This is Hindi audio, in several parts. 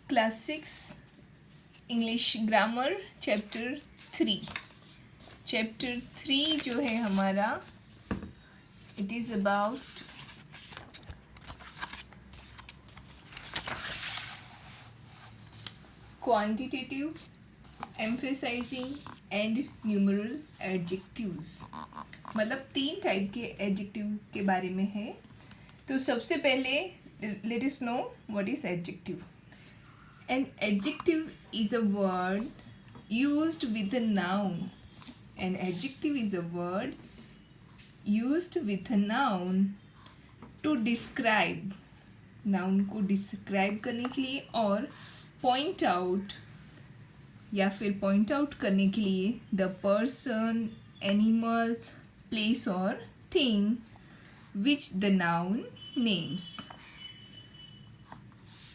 क्लास 6 इंग्लिश ग्रामर चैप्टर 3 जो है हमारा, it is about quantitative, emphasizing and numeral adjectives. मतलब 3 टाइप के एडजेक्टिव के बारे में है। तो सबसे पहले let us know what is adjective. N adjective is a word used with a noun. An adjective is a word used with a noun to describe, noun को describe करने के लिए और point out या फिर point out करने के लिए the person, animal, place or thing which the noun names.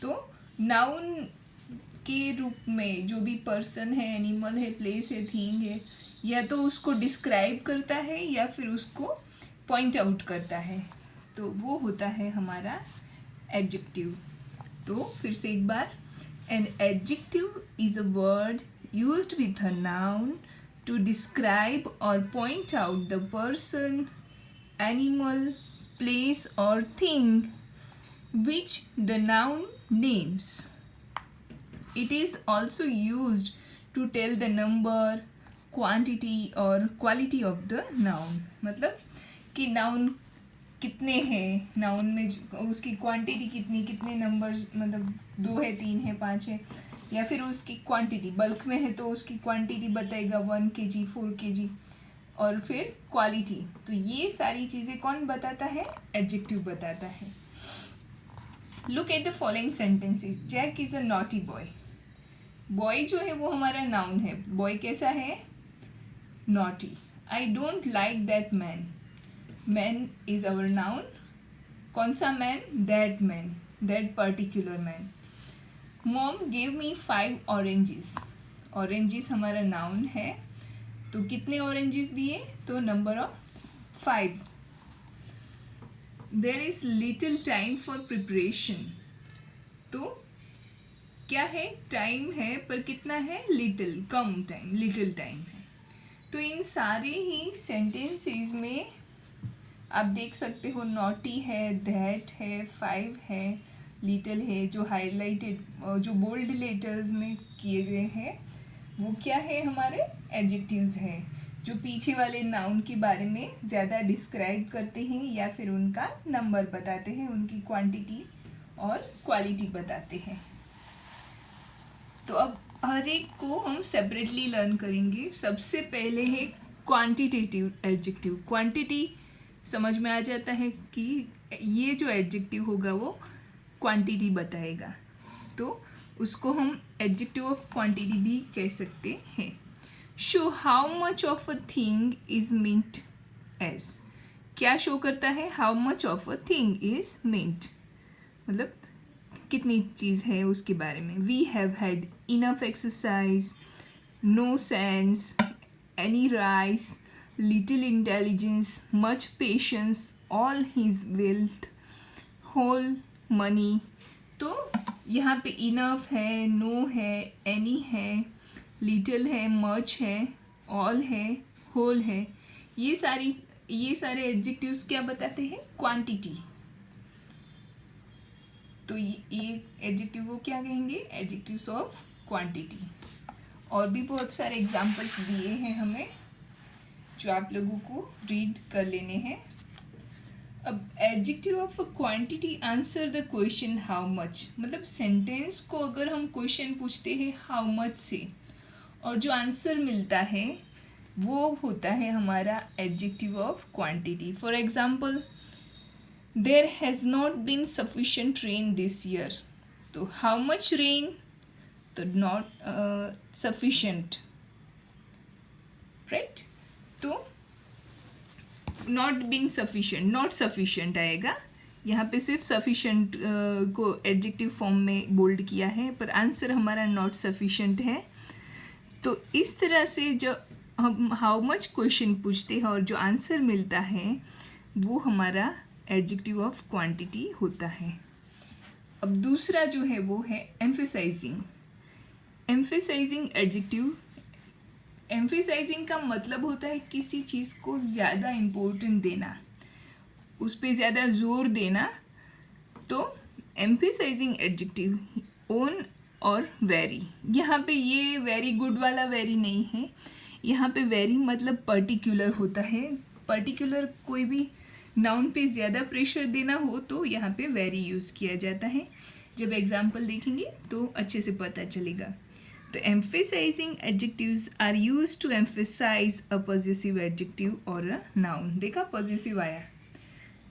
तो noun के रूप में जो भी पर्सन है, एनिमल है, प्लेस है, थिंग है, या तो उसको डिस्क्राइब करता है या फिर उसको पॉइंट आउट करता है, तो वो होता है हमारा एडजेक्टिव। तो फिर से एक बार, an adjective is a word used with a noun to describe और point out the person, animal, place और thing which the noun names. It is also used to tell the number, quantity or quality of the noun. मतलब कि नाउन कितने हैं, नाउन में उसकी क्वांटिटी कितनी, कितने नंबर्स, मतलब 2 है, 3 है, 5 है, या फिर उसकी क्वांटिटी बल्क में है तो उसकी क्वांटिटी बताएगा 1 kg, 4 kg, और फिर क्वालिटी। तो ये सारी चीज़ें कौन बताता है? एडजेक्टिव बताता है। Look at the following sentences. Jack is a naughty boy. Boy जो है वो हमारा नाउन है। बॉय कैसा है? Naughty. I don't like that man. Man is our noun. कौन सा man? That man, that particular man. Mom gave me 5 oranges. Oranges हमारा नाउन है, तो कितने ऑरेंजेस दिए? तो number of 5। There is little time for preparation. तो क्या है? टाइम है, पर कितना है? लिटिल, कम टाइम, लिटिल टाइम है। तो इन सारे ही सेंटेंसेस में आप देख सकते हो, नॉटी है, दैट है, 5 है, लिटिल है, जो हाईलाइटेड, जो बोल्ड लेटर्स में किए गए हैं वो क्या है? हमारे एडजेक्टिव्स हैं, जो पीछे वाले नाउन के बारे में ज़्यादा डिस्क्राइब करते हैं या फिर उनका नंबर बताते हैं, उनकी क्वांटिटी और क्वालिटी बताते हैं। तो अब हर एक को हम सेपरेटली लर्न करेंगे। सबसे पहले है क्वांटिटेटिव एडजेक्टिव। क्वांटिटी समझ में आ जाता है कि ये जो एडजेक्टिव होगा वो क्वांटिटी बताएगा, तो उसको हम एडजेक्टिव ऑफ क्वांटिटी भी कह सकते हैं। Show how much of a thing is meant as. क्या शो करता है? How much of a thing is meant, मतलब कितनी चीज़ है उसके बारे में। We have had enough exercise, no sense, any rice, little intelligence, much patience, all his wealth, whole money. तो यहाँ पे इनफ है, नो है, एनी है, लिटिल है, मच है, ऑल है, होल है। ये सारे एडजेक्टिव्स क्या बताते हैं? क्वांटिटी। तो ये एडजेक्टिव को क्या कहेंगे? Adjectives of quantity. और भी बहुत सारे एग्जांपल्स दिए हैं हमें, जो आप लोगों को रीड कर लेने हैं। अब adjective of quantity answer the question how much. मतलब सेंटेंस को अगर हम क्वेश्चन पूछते हैं हाउ मच से, और जो आंसर मिलता है वो होता है हमारा adjective of quantity. For example, there has not been sufficient rain this year. तो how much rain? तो not sufficient, right? तो not being sufficient, not sufficient आएगा। यहाँ पे सिर्फ sufficient को एडजेक्टिव फॉर्म में बोल्ड किया है, पर आंसर हमारा not sufficient है। तो इस तरह से जो हम how much क्वेश्चन पूछते हैं और जो आंसर मिलता है वो हमारा एडजेक्टिव ऑफ क्वांटिटी होता है। अब दूसरा जो है वो है एम्फेसाइजिंग। एम्फेसाइजिंग एडजेक्टिव, एम्फेसाइजिंग का मतलब होता है किसी चीज़ को ज़्यादा इम्पोर्टेंट देना, उस पर ज़्यादा जोर देना। तो एम्फेसाइजिंग एडजेक्टिव ओन और वेरी, यहाँ पे ये वेरी गुड वाला वेरी नहीं है, यहाँ पे वेरी मतलब पर्टिकुलर होता है। पर्टिकुलर कोई भी नाउन पे ज़्यादा प्रेशर देना हो तो यहाँ पे वेरी यूज़ किया जाता है। जब एग्जाम्पल देखेंगे तो अच्छे से पता चलेगा। तो emphasising adjectives are used to emphasise a possessive adjective और अ नाउन। देखा पॉजेसिव आया,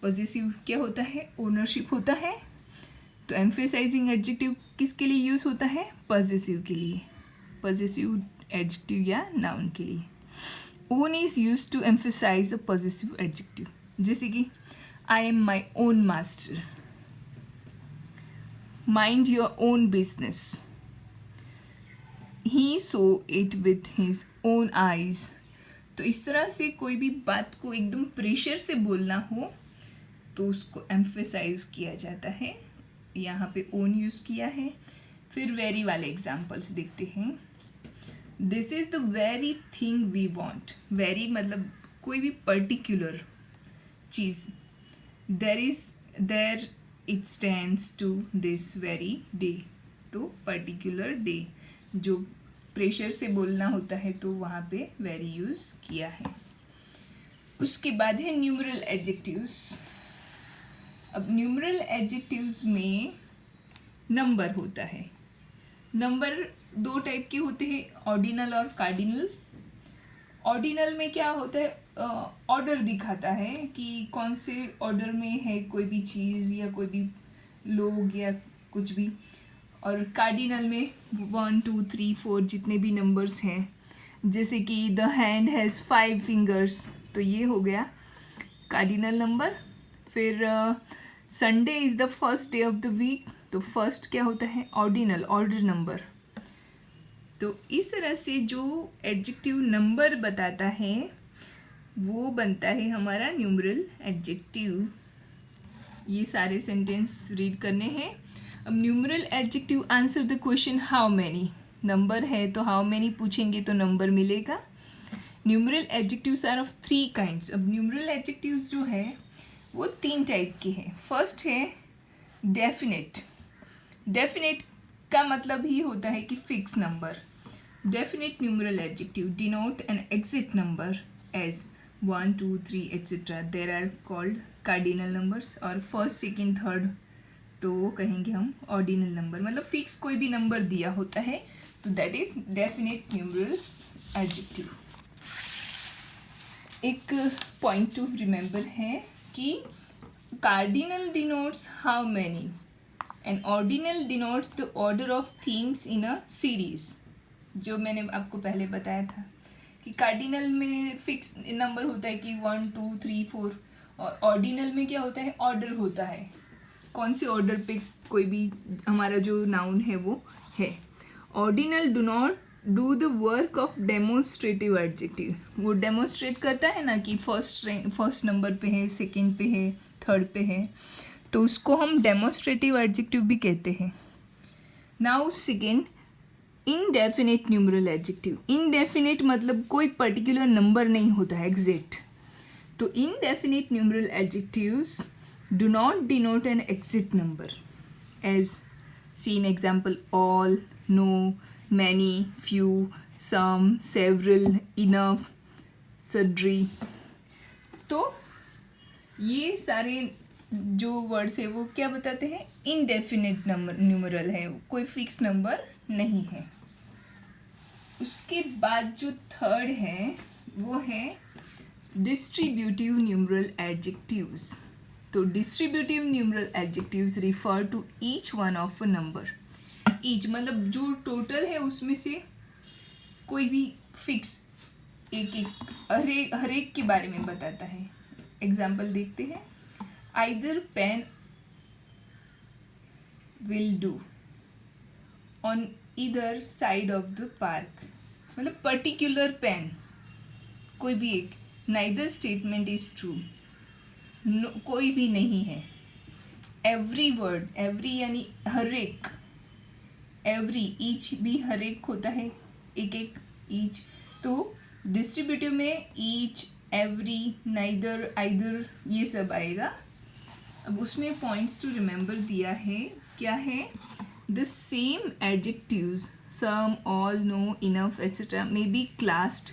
पॉजेसिव क्या होता है, ओनरशिप होता है। तो एम्फेसाइजिंग एडजेक्टिव किसके लिए यूज़ होता है, पॉजेसिव के लिए, पॉजेसिव एडजेक्टिव या नाउन के लिए। Own is use to emphasise a possessive adjective, जैसे कि I am my own master, mind your own business, he saw it with his own eyes. तो इस तरह से कोई भी बात को एकदम प्रेशर से बोलना हो तो उसको एम्फेसाइज किया जाता है। यहाँ पे ओन यूज़ किया है। फिर वेरी वाले एग्जाम्पल्स देखते हैं। This is the very thing we want. Very मतलब कोई भी पर्टिकुलर चीज़। There it stands to this very day. तो पर्टिकुलर डे जो प्रेशर से बोलना होता है तो वहाँ पे वेरी यूज़ किया है। उसके बाद है न्यूमरल एडजेक्टिव्स। अब न्यूमरल एडजेक्टिव्स में नंबर होता है। नंबर दो टाइप के होते हैं, ऑर्डिनल और कार्डिनल। ऑर्डिनल में क्या होता है, ऑर्डर दिखाता है कि कौन से ऑर्डर में है कोई भी चीज़ या कोई भी लोग या कुछ भी। और कार्डिनल में 1 2 3 4 जितने भी नंबर्स हैं, जैसे कि द हैंड हैज़ 5 फिंगर्स, तो ये हो गया कार्डिनल नंबर। फिर Sunday is the first day of the week, तो फर्स्ट क्या होता है, ऑर्डिनल, ऑर्डर नंबर। तो इस तरह से जो एडजेक्टिव नंबर बताता है वो बनता है हमारा न्यूमरल एडजेक्टिव। ये सारे सेंटेंस रीड करने हैं। अब numeral adjective answer the question how many. Number है तो हाउ मैनी पूछेंगे तो नंबर मिलेगा। Numeral adjectives are of 3 kinds. अब न्यूमरल एडजेक्टिव्स जो है वो 3 टाइप के हैं। फर्स्ट है डेफिनेट। डेफिनेट का मतलब ही होता है कि fix number. Definite numeral adjective denote an exact number as 1 2 3 etcetera. There are called cardinal numbers. और फर्स्ट सेकेंड थर्ड तो वो कहेंगे हम ऑर्डिनल नंबर, मतलब फिक्स कोई भी नंबर दिया होता है तो that is definite numeral adjective. एक पॉइंट टू रिमेंबर है कि cardinal denotes how many and ordinal denotes the order of things in a series. जो मैंने आपको पहले बताया था कि कार्डिनल में फिक्स नंबर होता है कि 1 2 3 4, और ऑर्डिनल में क्या होता है, ऑर्डर होता है, कौन से ऑर्डर पे कोई भी हमारा जो नाउन है वो है। Ordinal do not do the work of demonstrative adjective. वो डेमोन्स्ट्रेट करता है ना कि फर्स्ट नंबर पे है, सेकंड पे है, थर्ड पे है, तो उसको हम डेमोन्स्ट्रेटिव एडजेक्टिव भी कहते हैं। Now second, indefinite numeral adjective. Indefinite मतलब कोई पर्टिकुलर नंबर नहीं होता है एग्जैक्ट। तो indefinite numeral adjectives do not denote an exact number as seen example all, no, many, few, some, several, enough, sundry। तो ये सारे जो वर्ड्स है वो क्या बताते हैं, इनडेफिनेट नंबर न्यूमरल है, कोई फिक्स नंबर नहीं है। उसके बाद जो थर्ड है वो है डिस्ट्रीब्यूटिव न्यूमरल एडजेक्टिव्स। तो distributive numeral adjectives refer to each one of a number. Each मतलब जो टोटल है उसमें से कोई भी फिक्स एक एक हर एक के बारे में बताता है। एग्जाम्पल देखते हैं। Either pen will do on either side of the park, मतलब पर्टिकुलर पेन कोई भी एक। नाइदर स्टेटमेंट इज ट्रू, कोई भी नहीं है। एवरी वर्ड, एवरी यानी हर एक, एवरी, ईच भी हर एक होता है, एक एक, ईच। तो डिस्ट्रीब्यूटिव में ईच, एवरी, नाइदर, आइदर, ये सब आएगा। अब उसमें पॉइंट्स टू रिमेंबर दिया है, क्या है? The same adjectives some, all, no, enough etcetera may be classed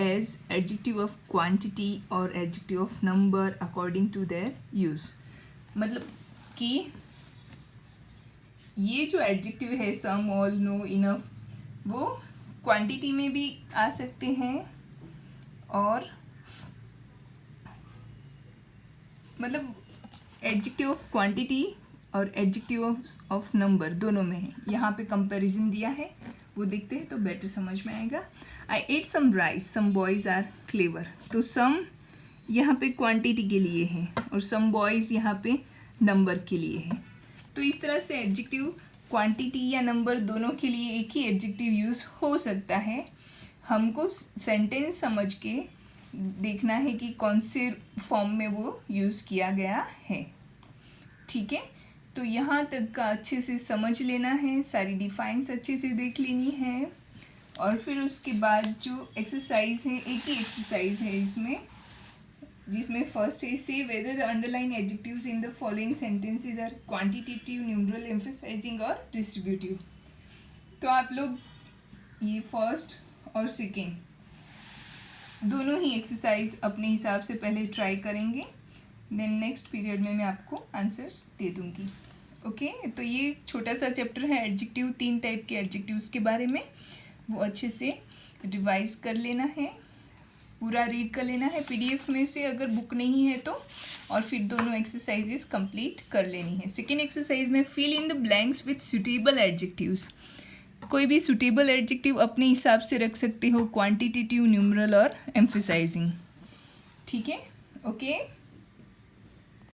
as adjective of quantity और adjective of number according to their use. मतलब कि ये जो एडजेक्टिव है सम, ऑल, नो, इनफ, वो क्वांटिटी में भी आ सकते हैं और मतलब एडजेक्टिव ऑफ क्वांटिटी और एडजेक्टिव ऑफ नंबर दोनों में है। यहाँ पे कंपैरिजन दिया है, वो देखते हैं तो बेटर समझ में आएगा। I ate some rice, some boys are clever. तो सम यहाँ पे क्वांटिटी के लिए है और सम बॉयज़ यहाँ पे नंबर के लिए है। तो इस तरह से एडजेक्टिव क्वांटिटी या नंबर दोनों के लिए एक ही एडजेक्टिव यूज़ हो सकता है। हमको सेंटेंस समझ के देखना है कि कौन से फॉर्म में वो यूज़ किया गया है। ठीक है, तो यहाँ तक का अच्छे से समझ लेना है, सारी डिफाइंस अच्छे से देख लेनी है और फिर उसके बाद जो एक्सरसाइज है, एक ही एक्सरसाइज है इसमें, जिसमें फर्स्ट है से whether the underline adjectives in the following sentences are quantitative, numeral, emphasising और डिस्ट्रीब्यूटिव। तो आप लोग ये फर्स्ट और सेकेंड दोनों ही एक्सरसाइज अपने हिसाब से पहले ट्राई करेंगे, देन नेक्स्ट पीरियड में मैं आपको आंसर्स दे दूँगी। ओके, तो ये छोटा सा चैप्टर है एडजेक्टिव, 3 टाइप के एडजेक्टिव्स के बारे में, वो अच्छे से रिवाइज कर लेना है, पूरा रीड कर लेना है पीडीएफ में से अगर बुक नहीं है तो, और फिर दोनों एक्सरसाइजेस कंप्लीट कर लेनी है। सेकेंड एक्सरसाइज में fill in the blanks with suitable adjectives. कोई भी सुटेबल एडजेक्टिव अपने हिसाब से रख सकते हो, क्वांटिटेटिव, न्यूमरल और एम्फेसाइजिंग। ठीक है, ओके।